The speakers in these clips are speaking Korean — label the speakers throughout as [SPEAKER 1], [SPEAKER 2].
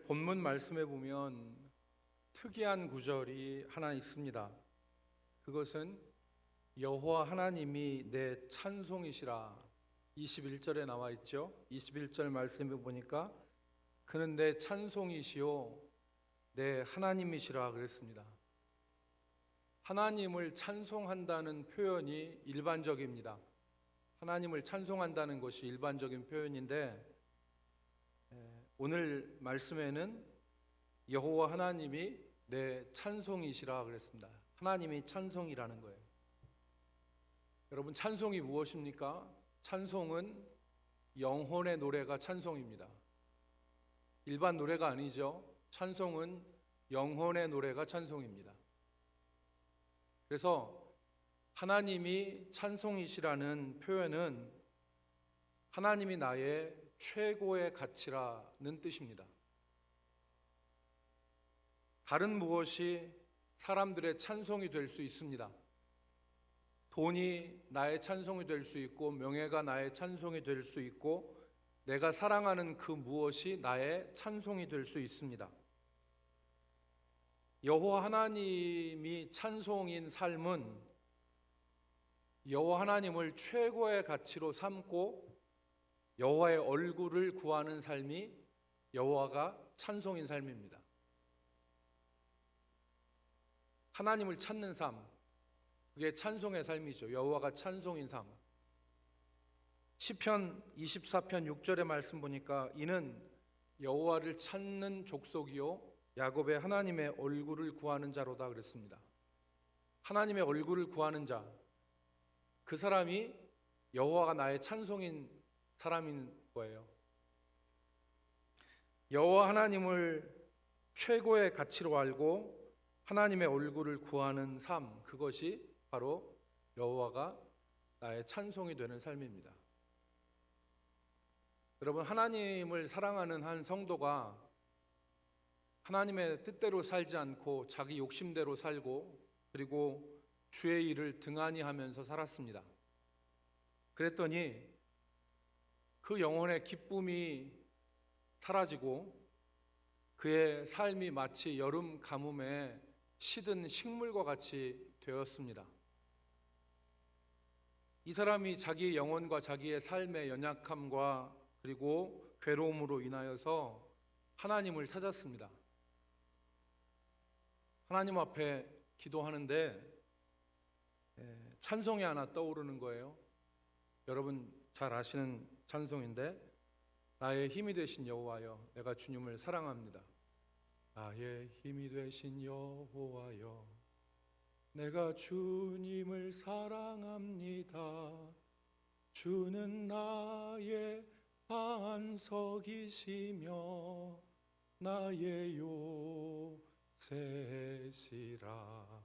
[SPEAKER 1] 본문 말씀에 보면 특이한 구절이 하나 있습니다. 그것은 여호와 하나님이 내 찬송이시라 21절에 나와 있죠. 21절 말씀에 보니까 그는 내 찬송이시요 내 하나님이시라 그랬습니다. 하나님을 찬송한다는 표현이 일반적입니다. 하나님을 찬송한다는 것이 일반적인 표현인데 오늘 말씀에는 여호와 하나님이 내 찬송이시라 그랬습니다. 하나님이 찬송이라는 거예요. 여러분, 찬송이 무엇입니까? 찬송은 영혼의 노래가 찬송입니다. 일반 노래가 아니죠. 찬송은 영혼의 노래가 찬송입니다. 그래서 하나님이 찬송이시라는 표현은 하나님이 나의 최고의 가치라는 뜻입니다. 다른 무엇이 사람들의 찬송이 될 수 있습니다. 돈이 나의 찬송이 될 수 있고, 명예가 나의 찬송이 될 수 있고, 내가 사랑하는 그 무엇이 나의 찬송이 될 수 있습니다. 여호와 하나님이 찬송인 삶은 여호와 하나님을 최고의 가치로 삼고 여호와의 얼굴을 구하는 삶이 여호와가 찬송인 삶입니다. 하나님을 찾는 삶, 그게 찬송의 삶이죠. 여호와가 찬송인 삶. 시편 24편 6절의 말씀 보니까 이는 여호와를 찾는 족속이요 야곱의 하나님의 얼굴을 구하는 자로다 그랬습니다. 하나님의 얼굴을 구하는 자, 그 사람이 여호와가 나의 찬송인 사람인 거예요. 여호와 하나님을 최고의 가치로 알고 하나님의 얼굴을 구하는 삶, 그것이 바로 여호와가 나의 찬송이 되는 삶입니다. 여러분, 하나님을 사랑하는 한 성도가 하나님의 뜻대로 살지 않고 자기 욕심대로 살고 그리고 주의 일을 등한히 하면서 살았습니다. 그랬더니 그 영혼의 기쁨이 사라지고 그의 삶이 마치 여름 가뭄에 시든 식물과 같이 되었습니다. 이 사람이 자기의 영혼과 자기의 삶의 연약함과 그리고 괴로움으로 인하여서 하나님을 찾았습니다. 하나님 앞에 기도하는데 찬송이 하나 떠오르는 거예요. 여러분 잘 아시는 찬송인데, 나의 힘이 되신 여호와여 내가 주님을 사랑합니다. 나의 힘이 되신 여호와여 내가 주님을 사랑합니다. 주는 나의 반석이시며 나의 요새시라.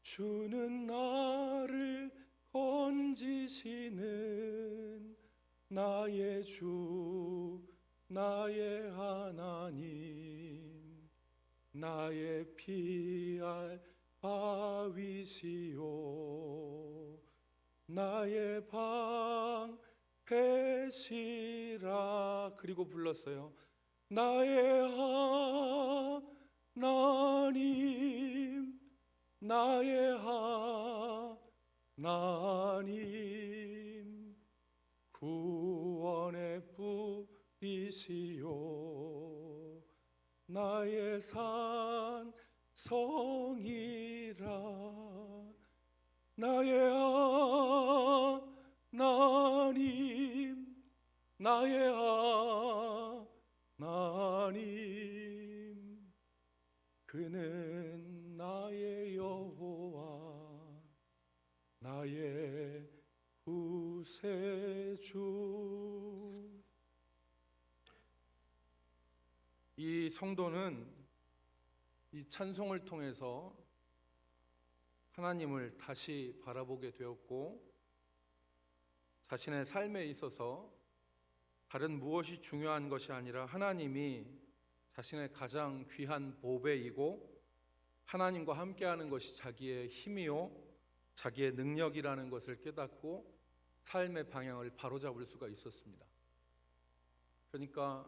[SPEAKER 1] 주는 나를 건지시는 나의 주 나의 하나님, 나의 피할 바위시요 나의 방패시라. 그리고 불렀어요. 나의 하나님, 나의 하나님, 구원의 뿌리시요 나의 산성이라. 나의 하나님, 나의 하나님, 그는 나의 여호와 나의 구세주. 이 성도는 이 찬송을 통해서 하나님을 다시 바라보게 되었고, 자신의 삶에 있어서 다른 무엇이 중요한 것이 아니라 하나님이 자신의 가장 귀한 보배이고 하나님과 함께하는 것이 자기의 힘이요 자기의 능력이라는 것을 깨닫고 삶의 방향을 바로잡을 수가 있었습니다. 그러니까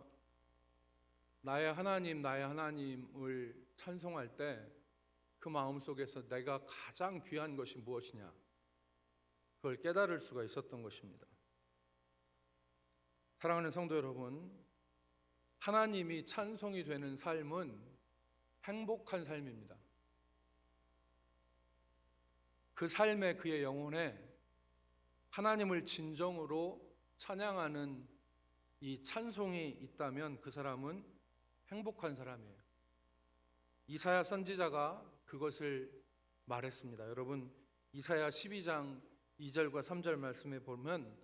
[SPEAKER 1] 나의 하나님을 찬송할 때 그 마음속에서 내가 가장 귀한 것이 무엇이냐, 그걸 깨달을 수가 있었던 것입니다. 사랑하는 성도 여러분, 하나님이 찬송이 되는 삶은 행복한 삶입니다. 그 삶에, 그의 영혼에 하나님을 진정으로 찬양하는 이 찬송이 있다면 그 사람은 행복한 사람이에요. 이사야 선지자가 그것을 말했습니다. 여러분, 이사야 12장 2절과 3절 말씀에 보면,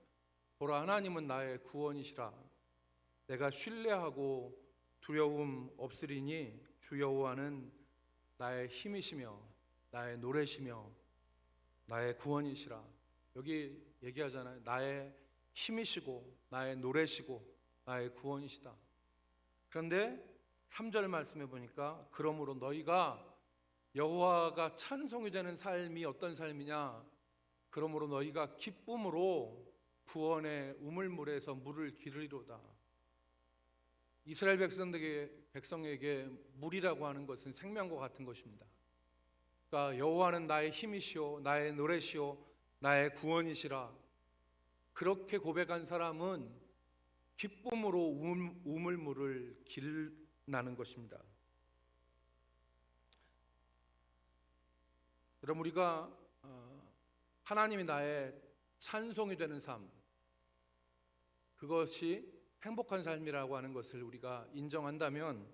[SPEAKER 1] 보라, 하나님은 나의 구원이시라. 내가 신뢰하고 두려움 없으리니 주 여호와는 나의 힘이시며 나의 노래시며 나의 구원이시라. 여기 얘기하잖아요. 나의 힘이시고 나의 노래시고 나의 구원이시다. 그런데 3절 말씀해 보니까, 그러므로 너희가 여호와가 찬송이 되는 삶이 어떤 삶이냐, 그러므로 너희가 기쁨으로 구원의 우물물에서 물을 기르리로다. 이스라엘 백성에게 물이라고 하는 것은 생명과 같은 것입니다. 그러니까 여호와는 나의 힘이시오 나의 노래시오 나의 구원이시라. 그렇게 고백한 사람은 기쁨으로 우물물을 길나는 것입니다. 여러분, 우리가 하나님이 나의 찬송이 되는 삶, 그것이 행복한 삶이라고 하는 것을 우리가 인정한다면,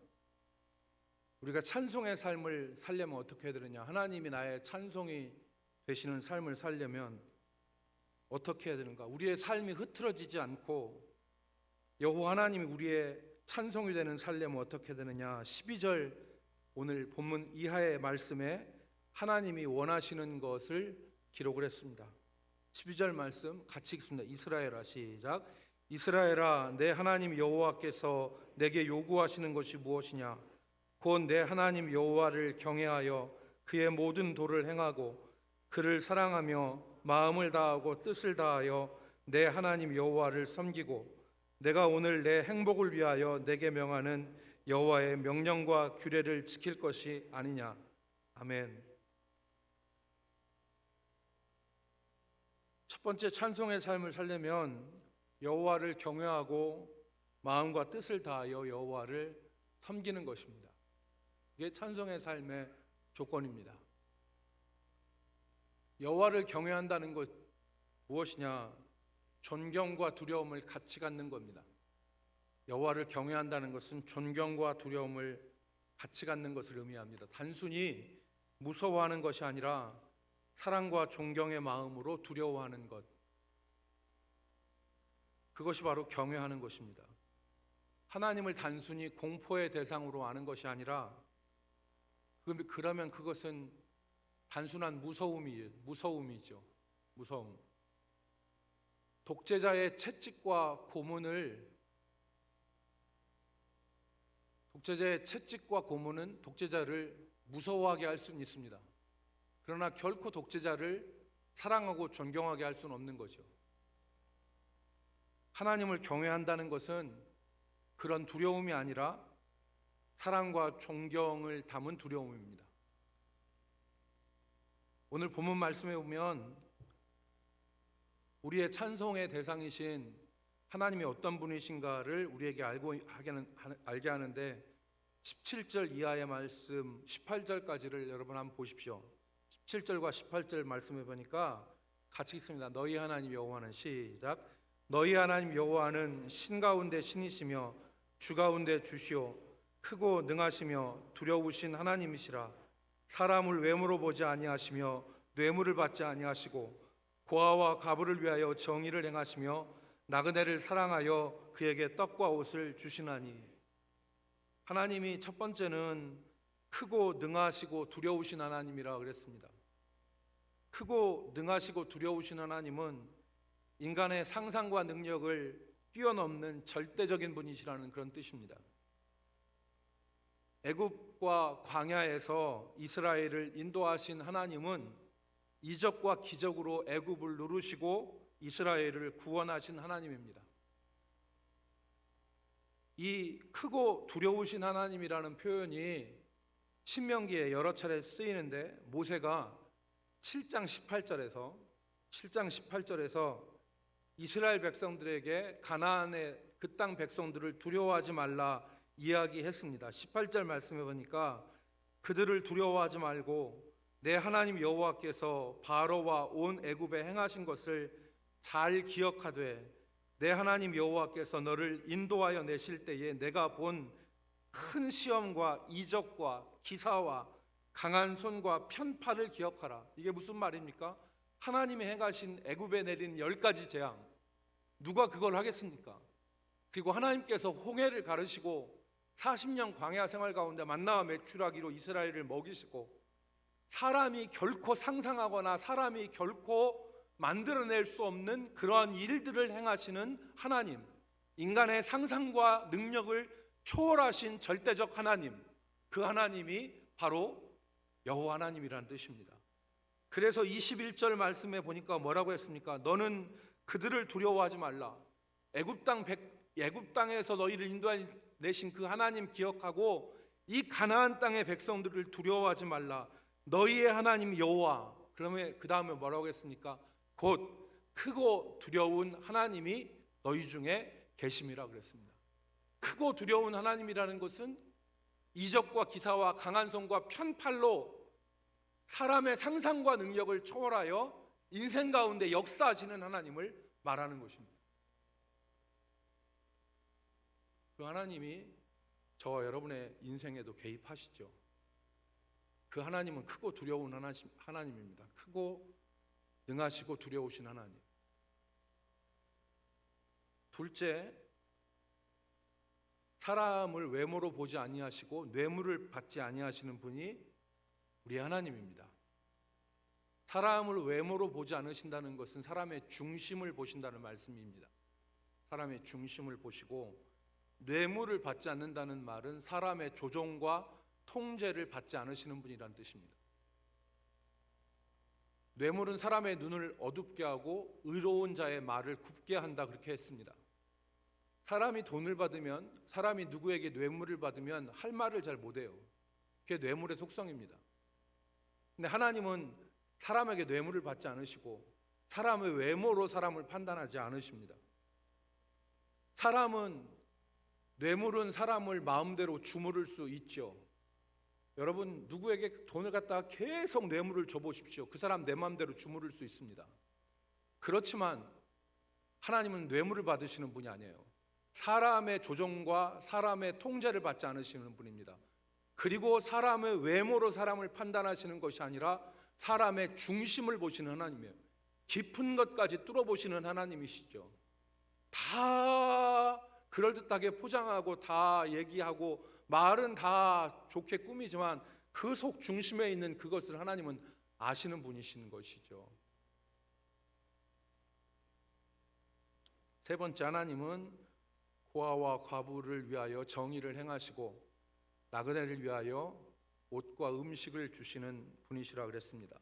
[SPEAKER 1] 우리가 찬송의 삶을 살려면 어떻게 해야 되느냐, 하나님이 나의 찬송이 되시는 삶을 살려면 어떻게 해야 되는가, 우리의 삶이 흐트러지지 않고 여호와 하나님이 우리의 찬송이 되는 살려면 어떻게 해야 되느냐, 12절 오늘 본문 이하의 말씀에 하나님이 원하시는 것을 기록을 했습니다. 12절 말씀 같이 읽습니다. 이스라엘아, 시작. 이스라엘아, 내 하나님 여호와께서 내게 요구하시는 것이 무엇이냐, 곧 내 하나님 여호와를 경외하여 그의 모든 도를 행하고 그를 사랑하며 마음을 다하고 뜻을 다하여 내 하나님 여호와를 섬기고 내가 오늘 내 행복을 위하여 내게 명하는 여호와의 명령과 규례를 지킬 것이 아니냐. 아멘. 첫 번째, 찬송의 삶을 살려면 여호와를 경외하고 마음과 뜻을 다하여 여호와를 섬기는 것입니다. 이게 찬송의 삶의 조건입니다. 여호와를 경외한다는 것 무엇이냐? 존경과 두려움을 같이 갖는 겁니다. 여호와를 경외한다는 것은 존경과 두려움을 같이 갖는 것을 의미합니다. 단순히 무서워하는 것이 아니라 사랑과 존경의 마음으로 두려워하는 것, 그것이 바로 경외하는 것입니다. 하나님을 단순히 공포의 대상으로 아는 것이 아니라, 그러면 그것은 단순한 무서움이죠. 무서움. 독재자의 채찍과 고문은 독재자를 무서워하게 할 수는 있습니다. 그러나 결코 독재자를 사랑하고 존경하게 할 수는 없는 거죠. 하나님을 경외한다는 것은 그런 두려움이 아니라 사랑과 존경을 담은 두려움입니다. 오늘 본문 말씀에 보면 우리의 찬송의 대상이신 하나님이 어떤 분이신가를 우리에게 알게 하는데, 17절 이하의 말씀 18절까지를 여러분 한번 보십시오. 17절과 18절 말씀해 보니까 같이 읽습니다. 너희 하나님 여호와는, 시작. 너희 하나님 여호와는 신 가운데 신이시며 주 가운데 주시오 크고 능하시며 두려우신 하나님이시라. 사람을 외모로 보지 아니하시며 뇌물을 받지 아니하시고 고아와 과부를 위하여 정의를 행하시며 나그네를 사랑하여 그에게 떡과 옷을 주시나니. 하나님이 첫 번째는 크고 능하시고 두려우신 하나님이라 그랬습니다. 크고 능하시고 두려우신 하나님은 인간의 상상과 능력을 뛰어넘는 절대적인 분이시라는 그런 뜻입니다. 애굽과 광야에서 이스라엘을 인도하신 하나님은 이적과 기적으로 애굽을 누르시고 이스라엘을 구원하신 하나님입니다. 이 크고 두려우신 하나님이라는 표현이 신명기에 여러 차례 쓰이는데 모세가 7장 18절에서 이스라엘 백성들에게 가나안의 그 땅 백성들을 두려워하지 말라 이야기했습니다. 18절 말씀해 보니까 그들을 두려워하지 말고 내 하나님 여호와께서 바로와 온 애굽에 행하신 것을 잘 기억하되 내 하나님 여호와께서 너를 인도하여 내실 때에 내가 본 큰 시험과 이적과 기사와 강한 손과 편파를 기억하라. 이게 무슨 말입니까? 하나님이 행하신 애굽에 내린 10가지 재앙, 누가 그걸 하겠습니까? 그리고 하나님께서 홍해를 가르시고 40년 광야 생활 가운데 만나와 메추라기로 이스라엘을 먹이시고 사람이 결코 상상하거나 사람이 결코 만들어낼 수 없는 그러한 일들을 행하시는 하나님, 인간의 상상과 능력을 초월하신 절대적 하나님, 그 하나님이 바로 여호와 하나님이라는 뜻입니다. 그래서 21절 말씀에 보니까 뭐라고 했습니까? 너는 그들을 두려워하지 말라. 애굽 땅에서 너희를 인도하신 그 하나님 기억하고 이 가나안 땅의 백성들을 두려워하지 말라. 너희의 하나님 여호와. 그러면 그 다음에 뭐라고 했습니까? 곧 크고 두려운 하나님이 너희 중에 계심이라 그랬습니다. 크고 두려운 하나님이라는 것은 이적과 기사와 강한 손과 편팔로 사람의 상상과 능력을 초월하여 인생 가운데 역사하시는 하나님을 말하는 것입니다. 그 하나님이 저와 여러분의 인생에도 개입하시죠. 그 하나님은 크고 두려운 하나님입니다. 크고 능하시고 두려우신 하나님. 둘째, 사람을 외모로 보지 아니하시고 뇌물을 받지 아니하시는 분이 우리 하나님입니다. 사람을 외모로 보지 않으신다는 것은 사람의 중심을 보신다는 말씀입니다. 사람의 중심을 보시고 뇌물을 받지 않는다는 말은 사람의 조종과 통제를 받지 않으시는 분이란 뜻입니다. 뇌물은 사람의 눈을 어둡게 하고 의로운 자의 말을 굽게 한다, 그렇게 했습니다. 사람이 돈을 받으면, 사람이 누구에게 뇌물을 받으면 할 말을 잘 못해요. 그게 뇌물의 속성입니다. 근데 하나님은 사람에게 뇌물을 받지 않으시고 사람의 외모로 사람을 판단하지 않으십니다. 뇌물은 사람을 마음대로 주무를 수 있죠. 여러분, 누구에게 돈을 갖다가 계속 뇌물을 줘보십시오. 그 사람 내 마음대로 주무를 수 있습니다. 그렇지만 하나님은 뇌물을 받으시는 분이 아니에요. 사람의 조종과 사람의 통제를 받지 않으시는 분입니다. 그리고 사람의 외모로 사람을 판단하시는 것이 아니라 사람의 중심을 보시는 하나님이에요. 깊은 것까지 뚫어보시는 하나님이시죠. 다 그럴듯하게 포장하고 다 얘기하고 말은 다 좋게 꾸미지만 그 속 중심에 있는 그것을 하나님은 아시는 분이신 것이죠. 세 번째, 하나님은 고아와 과부를 위하여 정의를 행하시고 나그네를 위하여 옷과 음식을 주시는 분이시라 그랬습니다.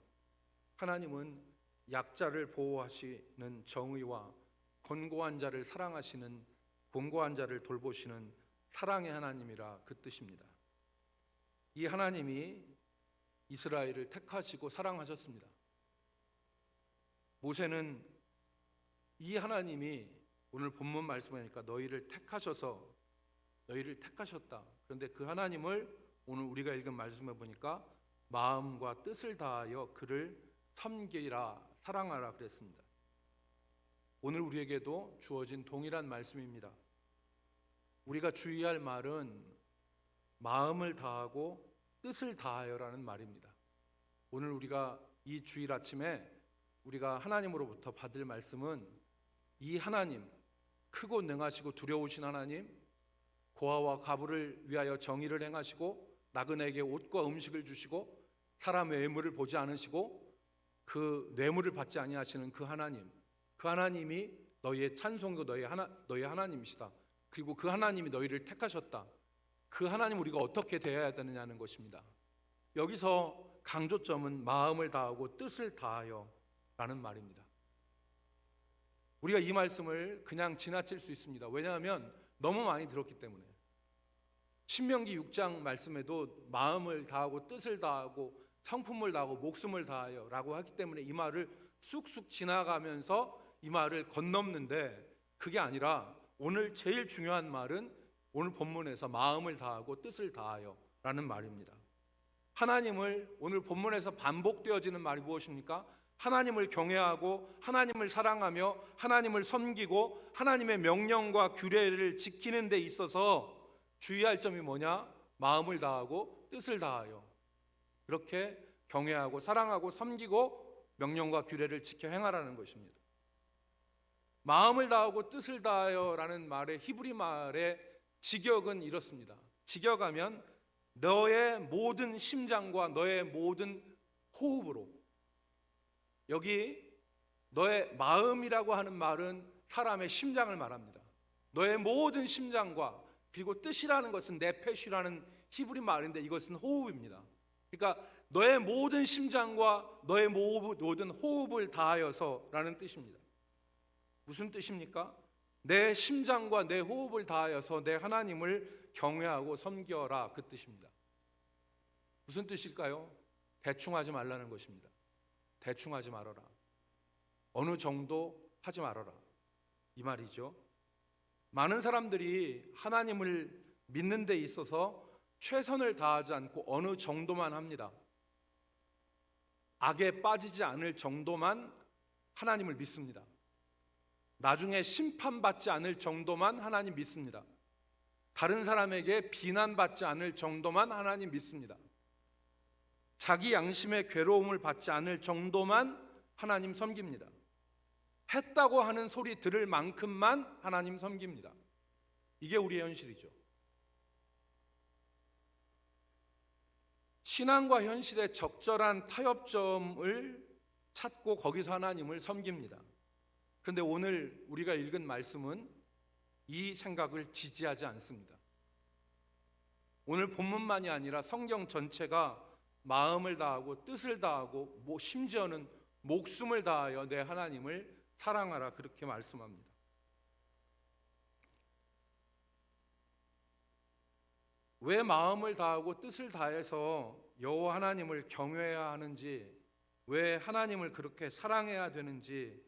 [SPEAKER 1] 하나님은 약자를 보호하시는 정의와 권고한 자를 사랑하시는, 권고한 자를 돌보시는 사랑의 하나님이라 그 뜻입니다. 이 하나님이 이스라엘을 택하시고 사랑하셨습니다. 모세는 이 하나님이 오늘 본문 말씀하니까 너희를 택하셨다. 그런데 그 하나님을 오늘 우리가 읽은 말씀에 보니까 마음과 뜻을 다하여 그를 섬기라, 사랑하라 그랬습니다. 오늘 우리에게도 주어진 동일한 말씀입니다. 우리가 주의할 말은 마음을 다하고 뜻을 다하여라는 말입니다. 오늘 우리가 이 주일 아침에 우리가 하나님으로부터 받을 말씀은 이 하나님, 크고 능하시고 두려우신 하나님, 고아와 과부를 위하여 정의를 행하시고 나그네에게 옷과 음식을 주시고 사람의 외모를 보지 않으시고 그 뇌물을 받지 아니하시는 그 하나님, 그 하나님이 너희의 찬송도 너희 하나님이시다. 그리고 그 하나님이 너희를 택하셨다. 그 하나님 우리가 어떻게 대해야 되느냐는 것입니다. 여기서 강조점은 마음을 다하고 뜻을 다하여 라는 말입니다. 우리가 이 말씀을 그냥 지나칠 수 있습니다. 왜냐하면 너무 많이 들었기 때문에. 신명기 6장 말씀에도 마음을 다하고 뜻을 다하고 성품을 다하고 목숨을 다하여 라고 하기 때문에 이 말을 쑥쑥 지나가면서 이 말을 건넘는데, 그게 아니라 오늘 제일 중요한 말은 오늘 본문에서 마음을 다하고 뜻을 다하여 라는 말입니다. 하나님을, 오늘 본문에서 반복되어지는 말이 무엇입니까? 하나님을 경외하고 하나님을 사랑하며 하나님을 섬기고 하나님의 명령과 규례를 지키는 데 있어서 주의할 점이 뭐냐? 마음을 다하고 뜻을 다하여 그렇게 경외하고 사랑하고 섬기고 명령과 규례를 지켜 행하라는 것입니다. 마음을 다하고 뜻을 다하여라는 말의 히브리 말의 직역은 이렇습니다. 직역하면 너의 모든 심장과 너의 모든 호흡으로. 여기 너의 마음이라고 하는 말은 사람의 심장을 말합니다. 너의 모든 심장과, 그리고 뜻이라는 것은 네페시라는 히브리 말인데 이것은 호흡입니다. 그러니까 너의 모든 심장과 너의 모든 호흡을 다하여서라는 뜻입니다. 무슨 뜻입니까? 내 심장과 내 호흡을 다하여서 내 하나님을 경외하고 섬겨라, 그 뜻입니다. 무슨 뜻일까요? 대충 하지 말라는 것입니다. 대충 하지 말아라. 어느 정도 하지 말아라, 이 말이죠. 많은 사람들이 하나님을 믿는 데 있어서 최선을 다하지 않고 어느 정도만 합니다. 악에 빠지지 않을 정도만 하나님을 믿습니다. 나중에 심판받지 않을 정도만 하나님 믿습니다. 다른 사람에게 비난받지 않을 정도만 하나님 믿습니다. 자기 양심의 괴로움을 받지 않을 정도만 하나님 섬깁니다. 했다고 하는 소리 들을 만큼만 하나님 섬깁니다. 이게 우리의 현실이죠. 신앙과 현실의 적절한 타협점을 찾고 거기서 하나님을 섬깁니다. 그런데 오늘 우리가 읽은 말씀은 이 생각을 지지하지 않습니다. 오늘 본문만이 아니라 성경 전체가 마음을 다하고 뜻을 다하고 심지어는 목숨을 다하여 내 하나님을 사랑하라, 그렇게 말씀합니다. 왜 마음을 다하고 뜻을 다해서 여호와 하나님을 경외해야 하는지, 왜 하나님을 그렇게 사랑해야 되는지,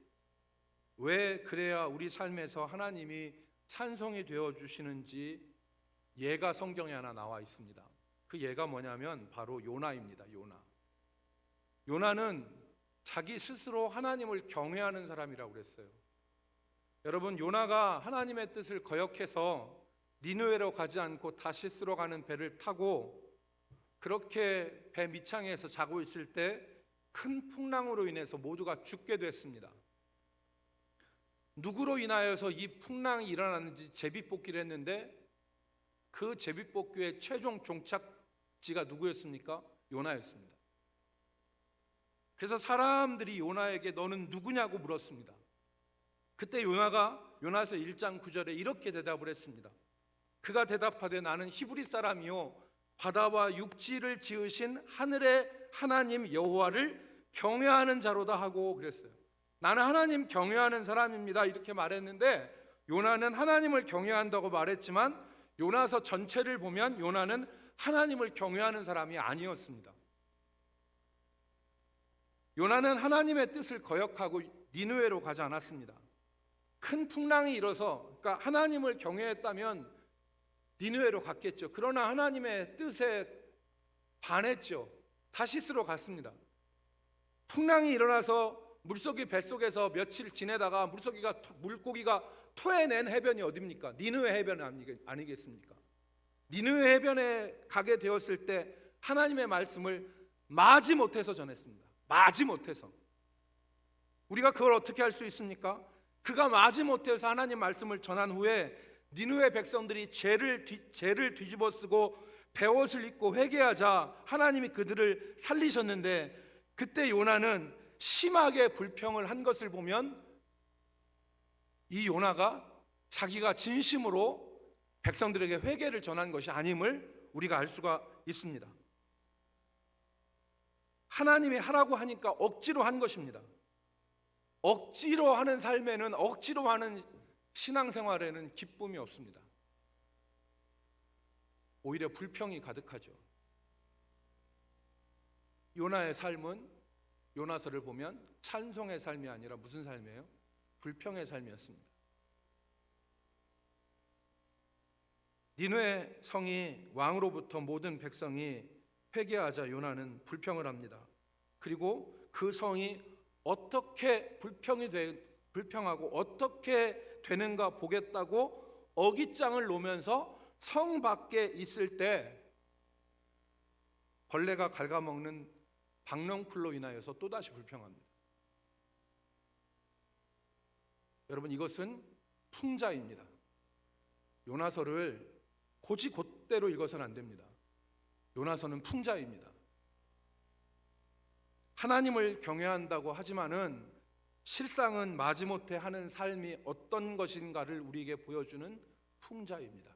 [SPEAKER 1] 왜 그래야 우리 삶에서 하나님이 찬송이 되어 주시는지 예가 성경에 하나 나와 있습니다. 그 예가 뭐냐면 바로 요나입니다. 요나는 자기 스스로 하나님을 경외하는 사람이라고 그랬어요. 여러분, 요나가 하나님의 뜻을 거역해서 니느웨로 가지 않고 다시스로 가는 배를 타고 그렇게 배 밑창에서 자고 있을 때 큰 풍랑으로 인해서 모두가 죽게 됐습니다. 누구로 인하여서 이 풍랑이 일어났는지 제비뽑기를 했는데 그 제비뽑기의 최종 종착지가 누구였습니까? 요나였습니다. 그래서 사람들이 요나에게 너는 누구냐고 물었습니다. 그때 요나가 요나서 1장 9절에 이렇게 대답을 했습니다. 그가 대답하되 나는 히브리 사람이요 바다와 육지를 지으신 하늘의 하나님 여호와를 경외하는 자로다 하고 그랬어요. 나는 하나님 경외하는 사람입니다, 이렇게 말했는데 요나는 하나님을 경외한다고 말했지만 요나서 전체를 보면 요나는 하나님을 경외하는 사람이 아니었습니다. 요나는 하나님의 뜻을 거역하고 니느웨로 가지 않았습니다. 큰 풍랑이 일어서, 그러니까 하나님을 경외했다면 니느웨로 갔겠죠. 그러나 하나님의 뜻에 반했죠. 다시스로 갔습니다. 풍랑이 일어나서 물속이 뱃속에서 며칠 지내다가 물고기가 토해낸 해변이 어디입니까? 니느웨 해변 아니겠습니까? 니느웨 해변에 가게 되었을 때 하나님의 말씀을 마지못해서 전했습니다. 마지못해서. 우리가 그걸 어떻게 할 수 있습니까? 그가 마지못해서 하나님 말씀을 전한 후에 니느웨 백성들이 죄를 뒤집어쓰고 베옷을 입고 회개하자 하나님이 그들을 살리셨는데, 그때 요나는 심하게 불평을 한 것을 보면 이 요나가 자기가 진심으로 백성들에게 회개를 전한 것이 아님을 우리가 알 수가 있습니다. 하나님이 하라고 하니까 억지로 한 것입니다. 억지로 하는 삶에는, 억지로 하는 신앙생활에는 기쁨이 없습니다. 오히려 불평이 가득하죠. 요나의 삶은 요나서를 보면 찬송의 삶이 아니라 무슨 삶이에요? 불평의 삶이었습니다. 니느웨 성이 왕으로부터 모든 백성이 회개하자 요나는 불평을 합니다. 그리고 그 성이 어떻게 불평하고 어떻게 되는가 보겠다고 어깃장을 놓으면서 성 밖에 있을 때 벌레가 갉아먹는 박넝쿨로 인하여서 또다시 불평합니다. 여러분, 이것은 풍자입니다. 요나서를 곧대로 읽어서는 안 됩니다. 요나서는 풍자입니다. 하나님을 경외한다고 하지만은 실상은 마지못해 하는 삶이 어떤 것인가를 우리에게 보여주는 풍자입니다.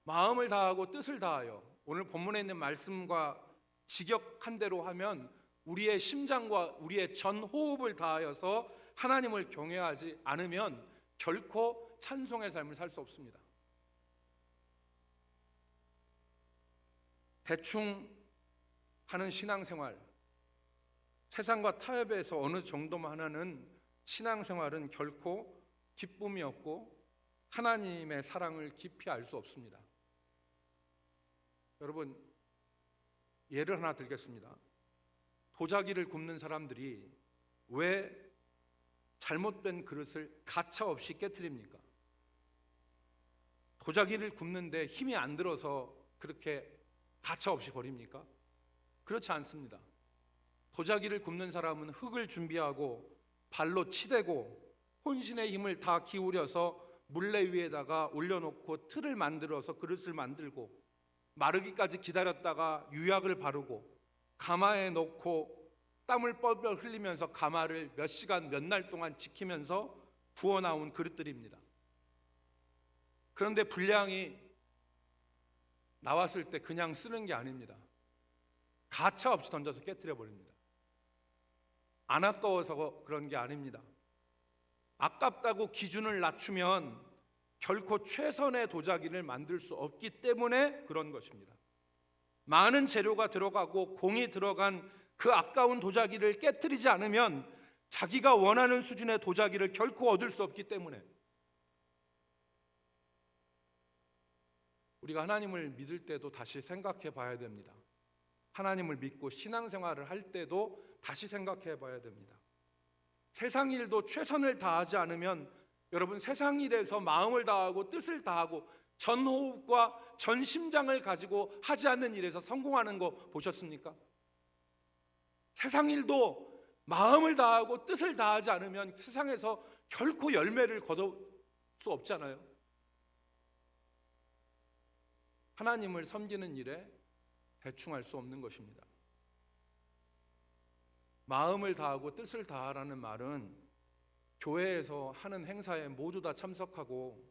[SPEAKER 1] 마음을 다하고 뜻을 다하여, 오늘 본문에 있는 말씀과 직역한 대로 하면 우리의 심장과 우리의 전 호흡을 다하여서 하나님을 경외하지 않으면 결코 찬송의 삶을 살 수 없습니다. 대충 하는 신앙생활, 세상과 타협해서 어느 정도만 하는 신앙생활은 결코 기쁨이 없고 하나님의 사랑을 깊이 알 수 없습니다. 여러분, 예를 하나 들겠습니다. 도자기를 굽는 사람들이 왜 잘못된 그릇을 가차없이 깨트립니까? 도자기를 굽는데 힘이 안 들어서 그렇게 가차없이 버립니까? 그렇지 않습니다. 도자기를 굽는 사람은 흙을 준비하고 발로 치대고 혼신의 힘을 다 기울여서 물레 위에다가 올려놓고 틀을 만들어서 그릇을 만들고 마르기까지 기다렸다가 유약을 바르고 가마에 넣고 땀을 뻘뻘 흘리면서 가마를 몇 시간 몇 날 동안 지키면서 부어 나온 그릇들입니다. 그런데 분량이 나왔을 때 그냥 쓰는 게 아닙니다. 가차 없이 던져서 깨트려 버립니다. 안 아까워서 그런 게 아닙니다. 아깝다고 기준을 낮추면 결코 최선의 도자기를 만들 수 없기 때문에 그런 것입니다. 많은 재료가 들어가고 공이 들어간 그 아까운 도자기를 깨트리지 않으면 자기가 원하는 수준의 도자기를 결코 얻을 수 없기 때문에, 우리가 하나님을 믿을 때도 다시 생각해 봐야 됩니다. 하나님을 믿고 신앙생활을 할 때도 다시 생각해 봐야 됩니다. 세상 일도 최선을 다하지 않으면, 여러분, 세상 일에서 마음을 다하고 뜻을 다하고 전 호흡과 전 심장을 가지고 하지 않는 일에서 성공하는 거 보셨습니까? 세상 일도 마음을 다하고 뜻을 다하지 않으면 세상에서 결코 열매를 거둘 수 없잖아요. 하나님을 섬기는 일에 대충 할 수 없는 것입니다. 마음을 다하고 뜻을 다하라는 말은 교회에서 하는 행사에 모두 다 참석하고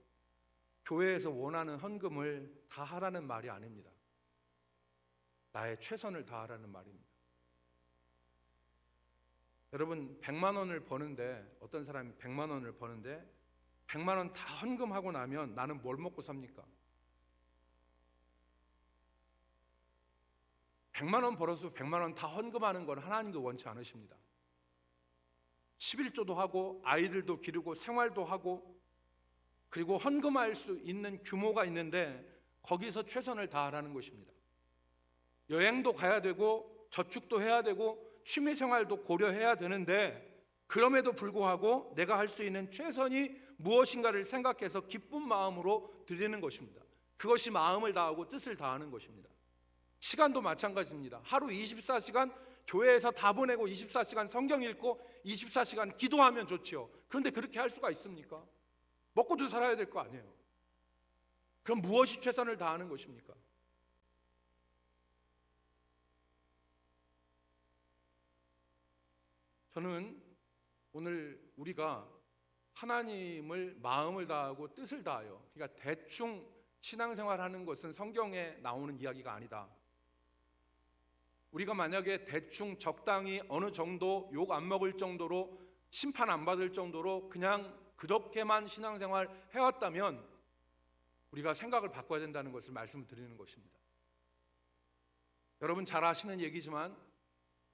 [SPEAKER 1] 교회에서 원하는 헌금을 다 하라는 말이 아닙니다. 나의 최선을 다하라는 말입니다. 여러분, 100만 원을 버는데, 어떤 사람이 100만 원을 버는데 100만 원 다 헌금하고 나면 나는 뭘 먹고 삽니까? 100만 원 벌어서 100만 원 다 헌금하는 건 하나님도 원치 않으십니다. 11조도 하고 아이들도 기르고 생활도 하고 그리고 헌금할 수 있는 규모가 있는데 거기서 최선을 다하라는 것입니다. 여행도 가야 되고 저축도 해야 되고 취미생활도 고려해야 되는데, 그럼에도 불구하고 내가 할 수 있는 최선이 무엇인가를 생각해서 기쁜 마음으로 드리는 것입니다. 그것이 마음을 다하고 뜻을 다하는 것입니다. 시간도 마찬가지입니다. 하루 24시간 교회에서 다 보내고 24시간 성경 읽고 24시간 기도하면 좋지요. 그런데 그렇게 할 수가 있습니까? 먹고도 살아야 될 거 아니에요. 그럼 무엇이 최선을 다하는 것입니까? 저는 오늘 우리가 하나님을 마음을 다하고 뜻을 다하여, 그러니까 대충 신앙생활하는 것은 성경에 나오는 이야기가 아니다. 우리가 만약에 대충 적당히 어느 정도 욕 안 먹을 정도로 심판 안 받을 정도로 그냥 그렇게만 신앙생활 해왔다면 우리가 생각을 바꿔야 된다는 것을 말씀을 드리는 것입니다. 여러분 잘 아시는 얘기지만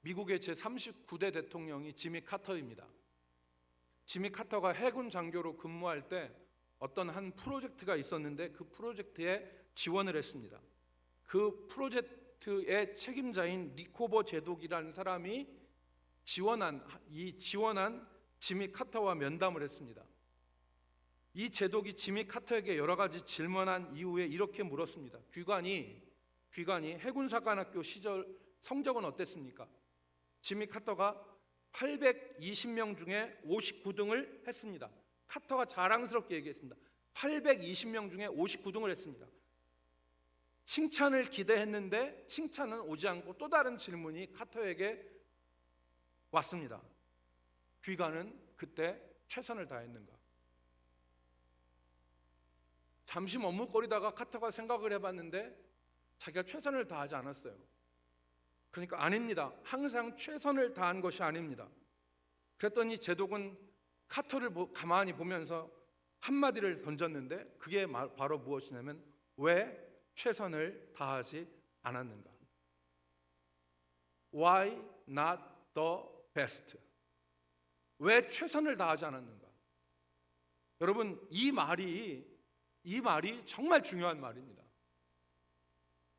[SPEAKER 1] 미국의 제39대 대통령이 지미 카터입니다. 지미 카터가 해군 장교로 근무할 때 어떤 한 프로젝트가 있었는데 그 프로젝트에 지원을 했습니다. 그 프로젝트의 책임자인 니코버 제독이라는 사람이 지원한 지미 카터와 면담을 했습니다. 이 제독이 지미 카터에게 여러 가지 질문한 이후에 이렇게 물었습니다. 귀관이 해군사관학교 시절 성적은 어땠습니까? 지미 카터가 820명 중에 59등을 했습니다. 카터가 자랑스럽게 얘기했습니다. 820명 중에 59등을 했습니다. 칭찬을 기대했는데 칭찬은 오지 않고 또 다른 질문이 카터에게 왔습니다. 귀관은 그때 최선을 다했는가? 잠시 머뭇거리다가 카터가 생각을 해봤는데 자기가 최선을 다하지 않았어요. 그러니까 아닙니다. 항상 최선을 다한 것이 아닙니다. 그랬더니 제독은 카터를 가만히 보면서 한마디를 던졌는데 그게 바로 무엇이냐면 왜 최선을 다하지 않았는가? Why not the best? 왜 최선을 다하지 않았는가? 여러분 이 말이 정말 중요한 말입니다.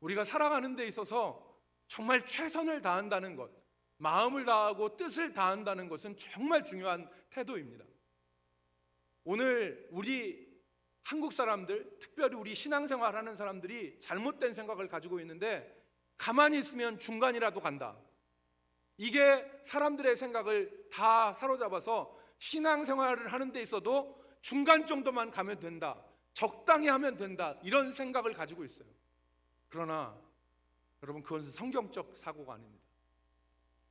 [SPEAKER 1] 우리가 살아가는 데 있어서 정말 최선을 다한다는 것, 마음을 다하고 뜻을 다한다는 것은 정말 중요한 태도입니다. 오늘 우리 한국 사람들, 특별히 우리 신앙생활하는 사람들이 잘못된 생각을 가지고 있는데 가만히 있으면 중간이라도 간다. 이게 사람들의 생각을 다 사로잡아서 신앙생활을 하는 데 있어도 중간 정도만 가면 된다. 적당히 하면 된다. 이런 생각을 가지고 있어요. 그러나 여러분 그것은 성경적 사고가 아닙니다.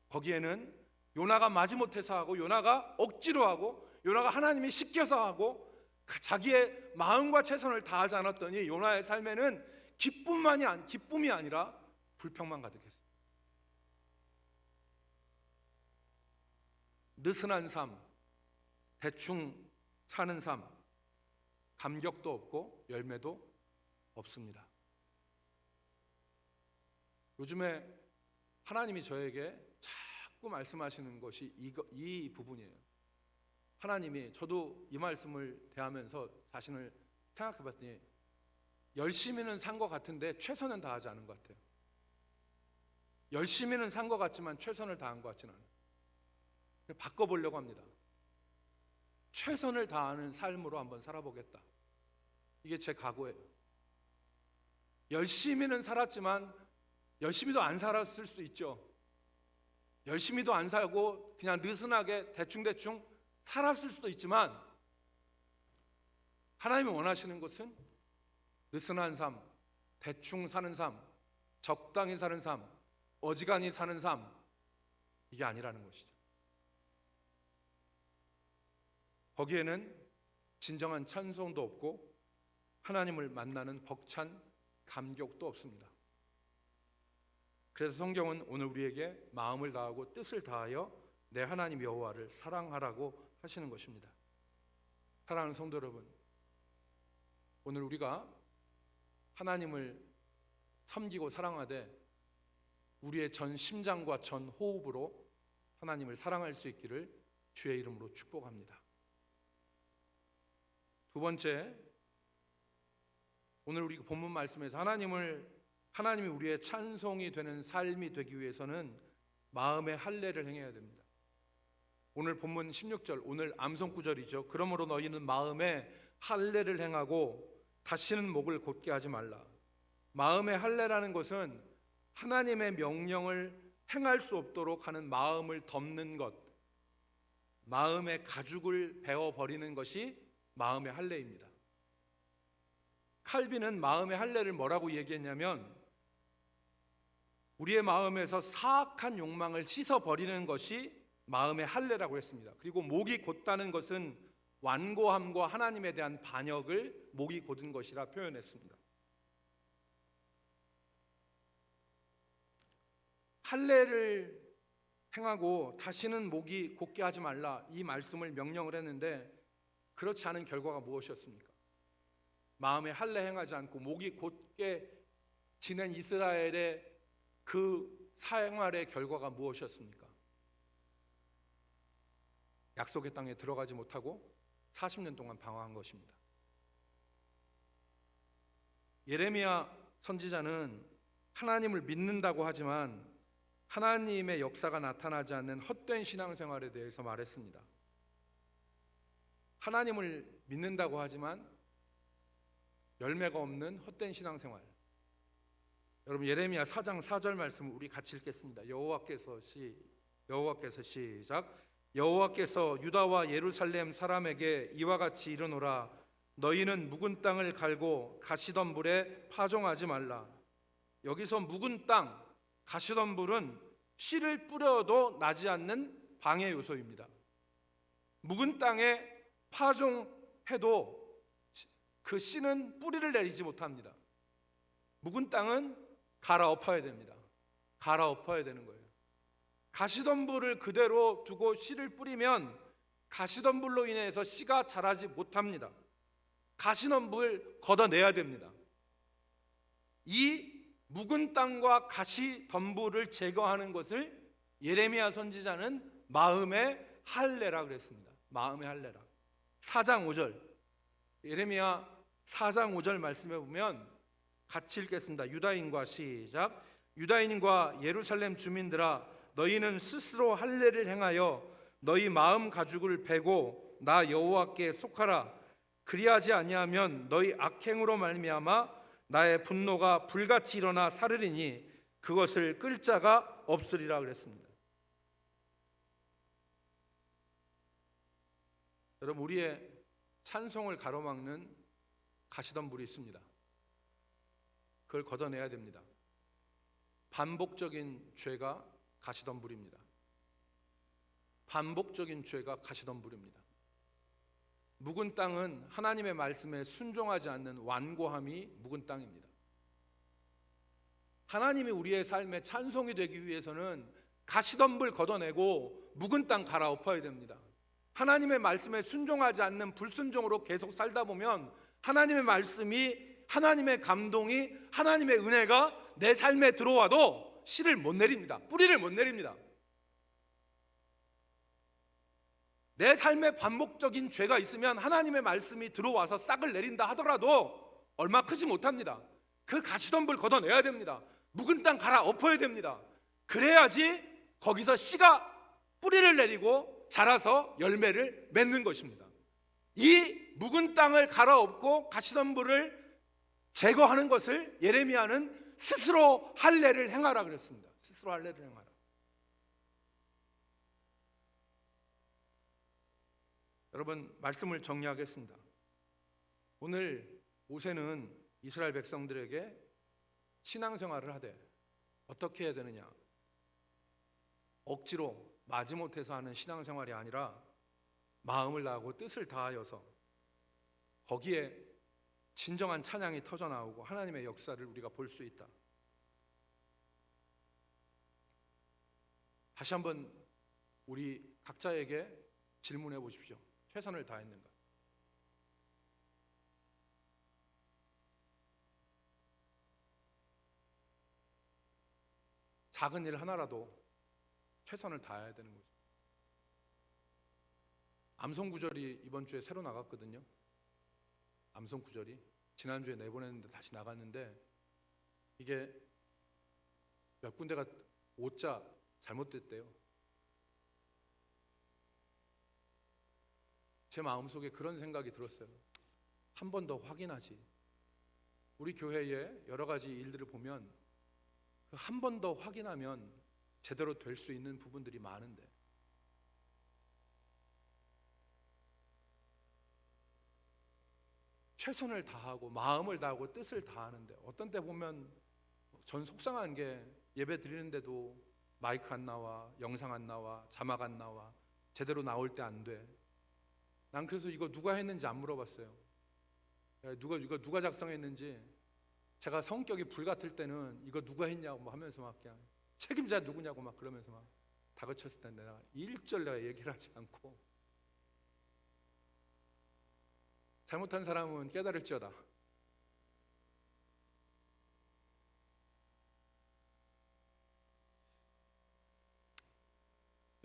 [SPEAKER 1] 거기에는 요나가 마지못해서 하고 요나가 억지로 하고 요나가 하나님이 시켜서 하고 자기의 마음과 최선을 다하지 않았더니 요나의 삶에는 기쁨이 아니라 불평만 가득했어요. 느슨한 삶, 대충 사는 삶, 감격도 없고 열매도 없습니다. 요즘에 하나님이 저에게 자꾸 말씀하시는 것이 이 부분이에요. 하나님이 저도 이 말씀을 대하면서 자신을 생각해 봤더니 열심히는 산 것 같은데 최선은 다하지 않은 것 같아요. 열심히는 산 것 같지만 최선을 다한 것 같지는 않아요. 바꿔보려고 합니다. 최선을 다하는 삶으로 한번 살아보겠다. 이게 제 각오예요. 열심히는 살았지만 열심히도 안 살았을 수 있죠. 열심히도 안 살고 그냥 느슨하게 대충 살았을 수도 있지만 하나님이 원하시는 것은 느슨한 삶, 대충 사는 삶, 적당히 사는 삶, 어지간히 사는 삶, 이게 아니라는 것이죠. 거기에는 진정한 찬송도 없고 하나님을 만나는 벅찬 감격도 없습니다. 그래서 성경은 오늘 우리에게 마음을 다하고 뜻을 다하여 내 하나님 여호와를 사랑하라고 하시는 것입니다. 사랑하는 성도 여러분, 오늘 우리가 하나님을 섬기고 사랑하되 우리의 전 심장과 전 호흡으로 하나님을 사랑할 수 있기를 주의 이름으로 축복합니다. 두 번째, 오늘 우리 본문 말씀에서 하나님이 우리의 찬송이 되는 삶이 되기 위해서는 마음의 할례를 행해야 됩니다. 오늘 본문 16절, 오늘 암송 구절이죠. 그러므로 너희는 마음에 할례를 행하고 다시는 목을 곧게 하지 말라. 마음의 할례라는 것은 하나님의 명령을 행할 수 없도록 하는 마음을 덮는 것, 마음의 가죽을 베어버리는 것이 마음의 할례입니다. 칼빈은 마음의 할례를 뭐라고 얘기했냐면 우리의 마음에서 사악한 욕망을 씻어버리는 것이 마음의 할례라고 했습니다. 그리고 목이 곧다는 것은 완고함과 하나님에 대한 반역을 목이 곧은 것이라 표현했습니다. 할례를 행하고 다시는 목이 곧게 하지 말라, 이 말씀을 명령을 했는데 그렇지 않은 결과가 무엇이었습니까? 마음에 할례 행하지 않고 목이 곧게 지낸 이스라엘의 그 생활의 결과가 무엇이었습니까? 약속의 땅에 들어가지 못하고 40년 동안 방황한 것입니다. 예레미야 선지자는 하나님을 믿는다고 하지만 하나님의 역사가 나타나지 않는 헛된 신앙생활에 대해서 말했습니다. 하나님을 믿는다고 하지만 열매가 없는 헛된 신앙생활. 여러분, 예레미야 4장 4절 말씀을 우리 같이 읽겠습니다. 여호와께서 시작. 여호와께서 유다와 예루살렘 사람에게 이와 같이 이르노라. 너희는 묵은 땅을 갈고 가시덤불에 파종하지 말라. 여기서 묵은 땅, 가시덤불은 씨를 뿌려도 나지 않는 방해 요소입니다. 묵은 땅에 파종해도 그 씨는 뿌리를 내리지 못합니다. 묵은 땅은 갈아엎어야 됩니다. 갈아엎어야 되는 거예요. 가시덤불을 그대로 두고 씨를 뿌리면 가시덤불로 인해서 씨가 자라지 못합니다. 가시덤불 걷어내야 됩니다. 이 묵은 땅과 가시덤불을 제거하는 것을 예레미야 선지자는 마음의 할례라 그랬습니다. 마음의 할례라. 4장 5절, 예레미야 4장 5절 말씀해 보면 같이 읽겠습니다. 유다인과 시작. 유다인과 예루살렘 주민들아, 너희는 스스로 할례를 행하여 너희 마음 가죽을 베고 나 여호와께 속하라. 그리하지 아니하면 너희 악행으로 말미암아 나의 분노가 불같이 일어나 사르리니 그것을 끌 자가 없으리라 그랬습니다. 여러분, 우리의 찬송을 가로막는 가시덤불이 있습니다. 그걸 걷어내야 됩니다. 반복적인 죄가 가시덤불입니다. 반복적인 죄가 가시덤불입니다. 묵은 땅은 하나님의 말씀에 순종하지 않는 완고함이 묵은 땅입니다. 하나님이 우리의 삶에 찬송이 되기 위해서는 가시덤불 걷어내고 묵은 땅 갈아엎어야 됩니다. 하나님의 말씀에 순종하지 않는 불순종으로 계속 살다 보면 하나님의 말씀이, 하나님의 감동이, 하나님의 은혜가 내 삶에 들어와도 씨를 못 내립니다. 뿌리를 못 내립니다. 내 삶에 반복적인 죄가 있으면 하나님의 말씀이 들어와서 싹을 내린다 하더라도 얼마 크지 못합니다. 그 가시덤불 걷어내야 됩니다. 묵은 땅 갈아엎어야 됩니다. 그래야지 거기서 씨가 뿌리를 내리고 자라서 열매를 맺는 것입니다. 이 묵은 땅을 갈아엎고 가시덤불을 제거하는 것을 예레미야는 스스로 할례를 행하라 그랬습니다. 스스로 할례를 행하라. 여러분, 말씀을 정리하겠습니다. 오늘 모세는 이스라엘 백성들에게 신앙생활을 하되 어떻게 해야 되느냐, 억지로 마지못해서 하는 신앙생활이 아니라 마음을 다하고 뜻을 다하여서 거기에 진정한 찬양이 터져나오고 하나님의 역사를 우리가 볼 수 있다. 다시 한번 우리 각자에게 질문해 보십시오. 최선을 다했는가? 작은 일 하나라도 최선을 다해야 되는 거죠. 암송구절이 이번 주에 새로 나갔거든요. 암송구절이 지난주에 내보냈는데 다시 나갔는데 이게 몇 군데가 오자 잘못됐대요. 제 마음속에 그런 생각이 들었어요. 한 번 더 확인하지. 우리 교회의 여러 가지 일들을 보면 한 번 더 확인하면 제대로 될 수 있는 부분들이 많은데 최선을 다하고 마음을 다하고 뜻을 다하는데 어떤 때 보면 전 속상한 게 예배 드리는데도 마이크 안 나와, 영상 안 나와, 자막 안 나와, 제대로 나올 때 안 돼. 난 그래서 이거 누가 했는지 안 물어봤어요. 이거 누가 작성했는지. 제가 성격이 불같을 때는 이거 누가 했냐고 막 하면서 막 그냥 책임자 누구냐고 막 그러면서 막 다그쳤을 때 내가 일절 내가 얘기를 하지 않고 잘못한 사람은 깨달을지어다.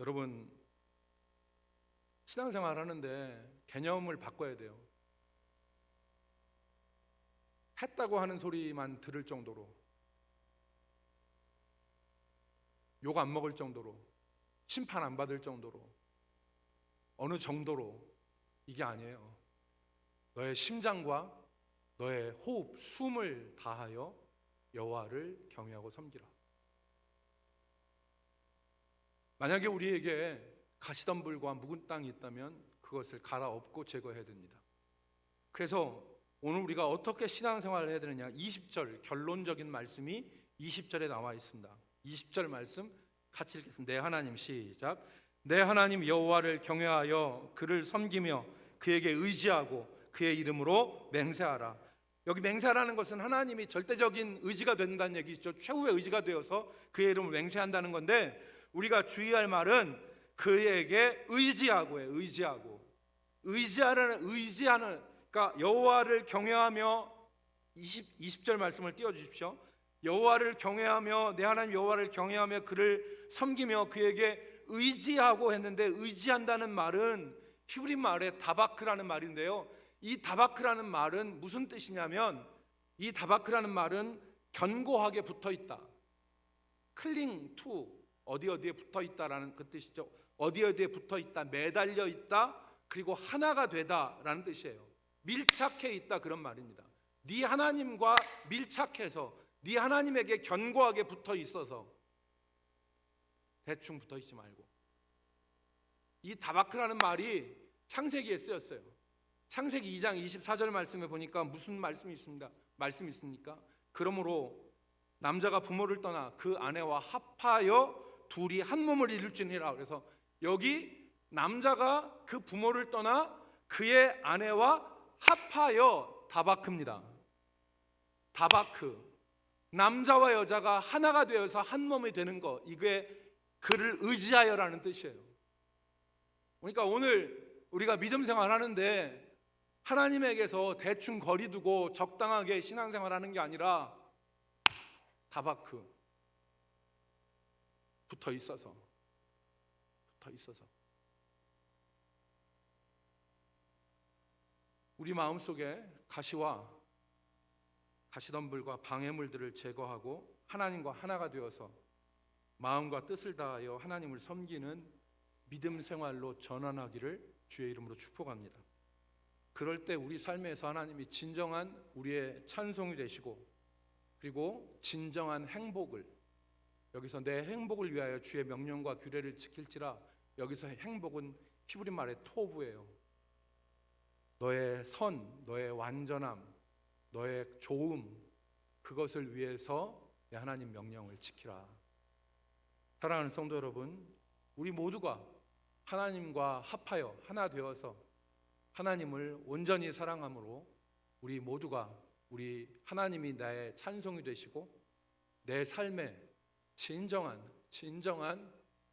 [SPEAKER 1] 여러분, 신앙생활 하는데 개념을 바꿔야 돼요. 했다고 하는 소리만 들을 정도로, 욕 안 먹을 정도로, 심판 안 받을 정도로, 어느 정도로, 이게 아니에요. 너의 심장과 너의 호흡, 숨을 다하여 여호와를 경외하고 섬기라. 만약에 우리에게 가시덤불과 묵은 땅이 있다면 그것을 갈아엎고 제거해야 됩니다. 그래서 오늘 우리가 어떻게 신앙생활을 해야 되느냐, 20절 결론적인 말씀이 20절에 나와 있습니다. 20절 말씀 같이 읽겠습니다. 내 하나님, 시작. 내 하나님 여호와를 경외하여 그를 섬기며 그에게 의지하고 그의 이름으로 맹세하라. 여기 맹세하라는 것은 하나님이 절대적인 의지가 된다는 얘기죠. 최후의 의지가 되어서 그의 이름을 맹세한다는 건데, 우리가 주의할 말은 그에게 의지하고예요. 의지하는, 그러니까 여호와를 경외하며, 20절 말씀을 띄워주십시오. 여호와를 경외하며, 내 하나님 여호와를 경외하며 그를 섬기며 그에게 의지하고 했는데, 의지한다는 말은 히브리 말의 다바크라는 말인데요, 이 다바크라는 말은 무슨 뜻이냐면, 이 다바크라는 말은 견고하게 붙어있다, 클링 투, 어디에 붙어있다라는 그 뜻이죠. 어디에 붙어있다, 매달려 있다, 그리고 하나가 되다라는 뜻이에요. 밀착해 있다, 그런 말입니다. 네 하나님과 밀착해서 네 하나님에게 견고하게 붙어 있어서, 대충 붙어 있지 말고. 이 다바크라는 말이 창세기에 쓰였어요. 창세기 2장 24절 말씀에 보니까 무슨 말씀이 있습니까? 그러므로 남자가 부모를 떠나 그 아내와 합하여 둘이 한 몸을 이룰지니라. 그래서 여기 남자가 그 부모를 떠나 그의 아내와 합하여, 다바크입니다. 다바크, 남자와 여자가 하나가 되어서 한 몸이 되는 것, 이게 그를 의지하여라는 뜻이에요. 그러니까 오늘 우리가 믿음 생활하는데 하나님에게서 대충 거리두고 적당하게 신앙생활하는 게 아니라 다바크, 붙어 있어서 우리 마음속에 가시덤불과 방해물들을 제거하고 하나님과 하나가 되어서 마음과 뜻을 다하여 하나님을 섬기는 믿음 생활로 전환하기를 주의 이름으로 축복합니다. 그럴 때 우리 삶에서 하나님이 진정한 우리의 찬송이 되시고, 그리고 진정한 행복을, 여기서 내 행복을 위하여 주의 명령과 규례를 지킬지라, 여기서 행복은 히브리 말의 토부예요. 너의 선, 너의 완전함, 너의 좋음, 그것을 위해서 내 하나님 명령을 지키라. 사랑하는 성도 여러분, 우리 모두가 하나님과 합하여 하나 되어서 하나님을 온전히 사랑함으로 우리 모두가, 우리 하나님이 나의 찬송이 되시고 내 삶에 진정한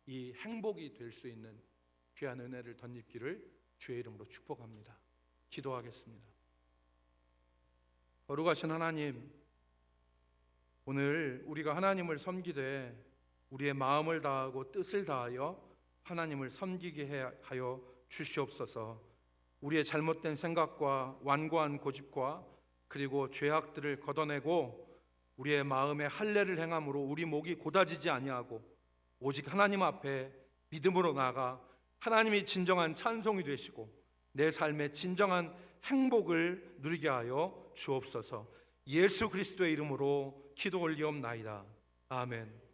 [SPEAKER 1] 이 행복이 될 수 있는 귀한 은혜를 덧입기를 주의 이름으로 축복합니다. 기도하겠습니다. 거룩하신 하나님, 오늘 우리가 하나님을 섬기되 우리의 마음을 다하고 뜻을 다하여 하나님을 섬기게 하여 주시옵소서. 우리의 잘못된 생각과 완고한 고집과 그리고 죄악들을 걷어내고 우리의 마음에 할례를 행함으로 우리 목이 고다지지 아니하고 오직 하나님 앞에 믿음으로 나아가 하나님이 진정한 찬송이 되시고 내 삶의 진정한 행복을 누리게 하여 주옵소서. 예수 그리스도의 이름으로 기도 올리옵나이다. 아멘.